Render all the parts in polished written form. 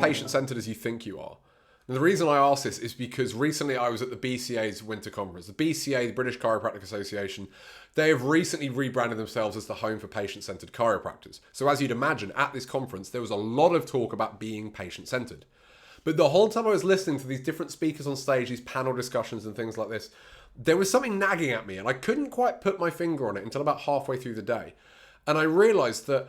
patient-centered as you think you are? And the reason I ask this is because recently I was at the BCA's winter conference. The BCA, the British Chiropractic Association, they have recently rebranded themselves as the home for patient-centered chiropractors. So as you'd imagine, at this conference, there was a lot of talk about being patient-centered. But the whole time I was listening to these different speakers on stage, these panel discussions and things like this, there was something nagging at me, and I couldn't quite put my finger on it until about halfway through the day. And I realized that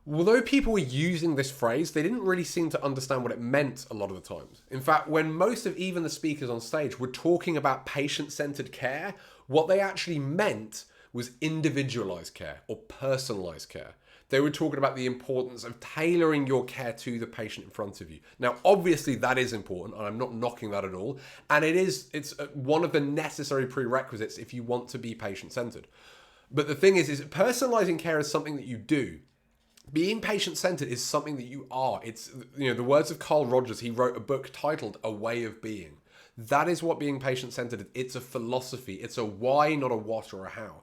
although people were using this phrase, they didn't really seem to understand what it meant a lot of the times. In fact, when most of even the speakers on stage were talking about patient-centered care, what they actually meant was individualized care or personalized care. They were talking about the importance of tailoring your care to the patient in front of you. Now, obviously that is important, and I'm not knocking that at all. And it's one of the necessary prerequisites if you want to be patient-centered. But the thing is personalizing care is something that you do. Being patient-centered is something that you are. It's, the words of Carl Rogers, he wrote a book titled A Way of Being. That is what being patient-centered is. It's a philosophy. It's a why, not a what or a how.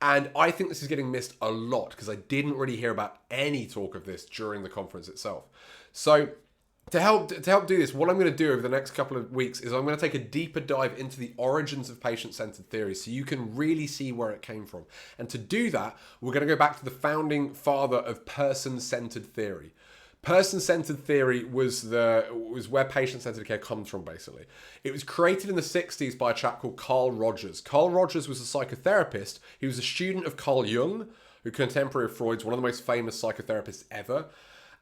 And I think this is getting missed a lot because I didn't really hear about any talk of this during the conference itself. So to help do this, what I'm going to do over the next couple of weeks is I'm going to take a deeper dive into the origins of patient-centered theory so you can really see where it came from. And to do that, we're going to go back to the founding father of person-centered theory. Person-centered theory was where patient-centered care comes from, basically. It was created in the 60s by a chap called Carl Rogers. Carl Rogers was a psychotherapist. He was a student of Carl Jung, who contemporary of Freud's one of the most famous psychotherapists ever.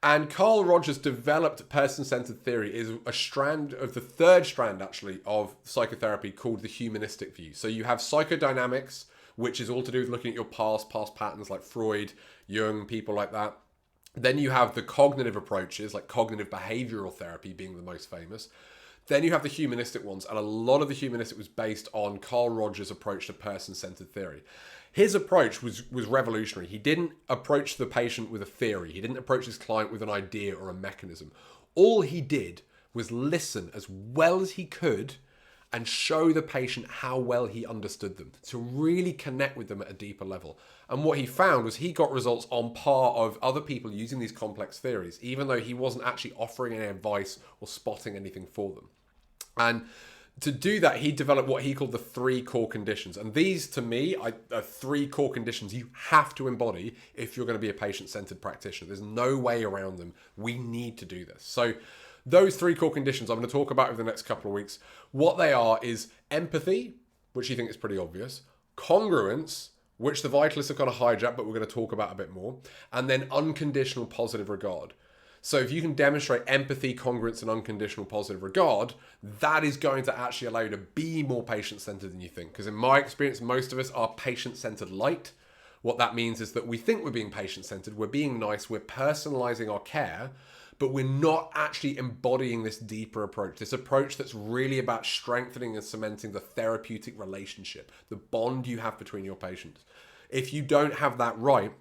And Carl Rogers developed person-centered theory is a strand of the third strand, actually, of psychotherapy called the humanistic view. So you have psychodynamics, which is all to do with looking at your past patterns like Freud, Jung, people like that. Then you have the cognitive approaches, like cognitive behavioral therapy being the most famous. Then you have the humanistic ones, and a lot of the humanistic was based on Carl Rogers' approach to person-centered theory. His approach was revolutionary. He didn't approach the patient with a theory. He didn't approach his client with an idea or a mechanism. All he did was listen as well as he could and show the patient how well he understood them, to really connect with them at a deeper level. And what he found was he got results on par of other people using these complex theories, even though he wasn't actually offering any advice or spotting anything for them. And to do that, he developed what he called the 3 core conditions. And these, to me, are 3 core conditions you have to embody if you're going to be a patient-centered practitioner. There's no way around them. We need to do this. So those 3 core conditions I'm going to talk about over the next couple of weeks. What they are is empathy, which you think is pretty obvious, congruence, which the vitalists have kind of hijacked, but we're going to talk about a bit more, and then unconditional positive regard. So if you can demonstrate empathy, congruence, and unconditional positive regard, that is going to actually allow you to be more patient-centered than you think. Because in my experience, most of us are patient-centered light. What that means is that we think we're being patient-centered, we're being nice, we're personalizing our care, but we're not actually embodying this deeper approach, this approach that's really about strengthening and cementing the therapeutic relationship, the bond you have between your patients. If you don't have that right,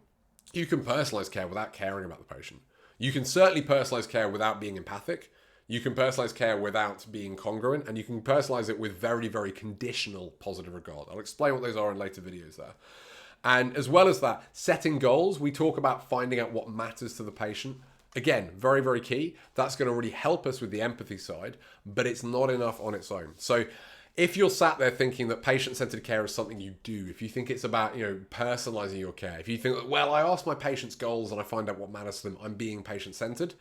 you can personalize care without caring about the patient. You can certainly personalize care without being empathic. You can personalize care without being congruent, and you can personalize it with very, very conditional positive regard. I'll explain what those are in later videos there. And as well as that, setting goals, we talk about finding out what matters to the patient. Again, very, very key. That's going to really help us with the empathy side, but it's not enough on its own. So if you're sat there thinking that patient-centered care is something you do, if you think it's about, personalizing your care, if you think, well, I ask my patients goals and I find out what matters to them, I'm being patient-centered,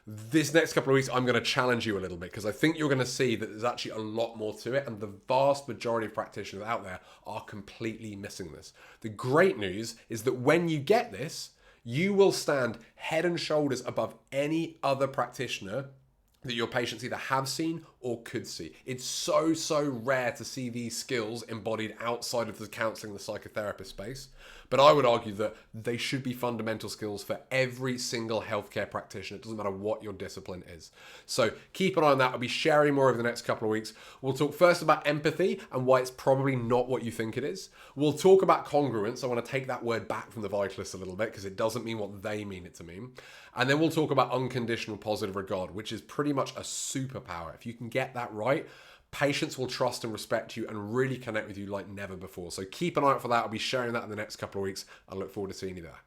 this next couple of weeks, I'm going to challenge you a little bit because I think you're going to see that there's actually a lot more to it, and the vast majority of practitioners out there are completely missing this. The great news is that when you get this, you will stand head and shoulders above any other practitioner that your patients either have seen or could see. It's so, so rare to see these skills embodied outside of the counseling, the psychotherapist space. But I would argue that they should be fundamental skills for every single healthcare practitioner. It doesn't matter what your discipline is. So keep an eye on that. I'll be sharing more over the next couple of weeks. We'll talk first about empathy and why it's probably not what you think it is. We'll talk about congruence. I want to take that word back from the Vitalists a little bit because it doesn't mean what they mean it to mean. And then we'll talk about unconditional positive regard, which is pretty much a superpower. If you can get that right, patients will trust and respect you and really connect with you like never before. So keep an eye out for that. I'll be sharing that in the next couple of weeks. I look forward to seeing you there.